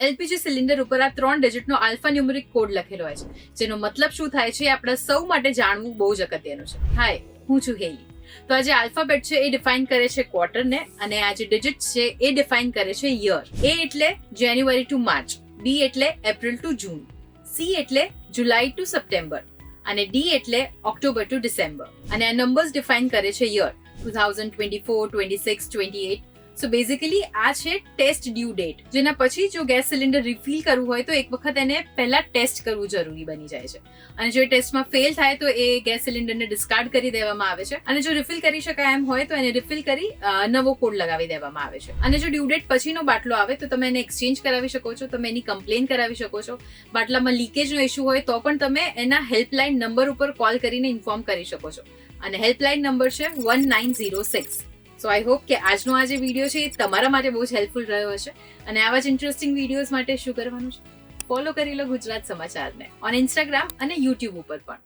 LPG cylinder ઉપર આ 3 ડિજિટનો alpha numeric code લખેલો હોય છે, જેનો મતલબ શું થાય છે એ આપણા સૌ માટે જાણવું બહુ જ અગત્યનું છે. હાય, હું છું હેલી. તો આ જે આલ્ફાબેટ છે એ ડિફાઇન કરે છે ક્વાર્ટરને, અને આ જે ડિજિટ છે એ ડિફાઇન કરે છે યર. એ એટલે જાન્યુઆરી ટુ માર્ચ, બી એટલે એપ્રિલ ટુ જૂન, સી એટલે જુલાઈ ટુ સપ્ટેમ્બર, અને ડી એટલે ઓક્ટોબર ટુ ડિસેમ્બર. અને આ નંબર્સ ડિફાઇન કરે છે યર 2024, 26, 28. સો બેઝિકલી આ છે ટેસ્ટ ડ્યુ ડેટ, જેના પછી જો ગેસ સિલિન્ડર રિફિલ કરવું હોય તો એક વખત એને પહેલા ટેસ્ટ કરવું જરૂરી બની જાય છે. અને જો એ ટેસ્ટમાં ફેલ થાય તો એ ગેસ સિલિન્ડરને ડિસ્કાર્ડ કરી દેવામાં આવે છે. અને જો રિફિલ કરી શકાય એમ હોય તો એને રિફિલ કરી નવો કોડ લગાવી દેવામાં આવે છે. અને જો ડ્યુ ડેટ પછીનો બાટલો આવે તો તમે એને એક્સચેન્જ કરાવી શકો છો, તમે એની કમ્પ્લેન કરાવી શકો છો. બાટલામાં લીકેજનો ઇશ્યુ હોય તો પણ તમે એના હેલ્પલાઇન નંબર ઉપર કોલ કરીને ઇન્ફોર્મ કરી શકો છો. અને હેલ્પલાઇન નંબર છે 1906. સો આઈ હોપ કે આજનો આ જે વિડીયો છે એ તમારા માટે બહુ જ હેલ્પફુલ રહ્યો હશે. અને આવા જ ઇન્ટરેસ્ટિંગ વિડીયોઝ માટે શું કરવાનું છે? ફોલો કરી લો ગુજરાત સમાચારને ઓન ઇન્સ્ટાગ્રામ અને યુટ્યુબ ઉપર પણ.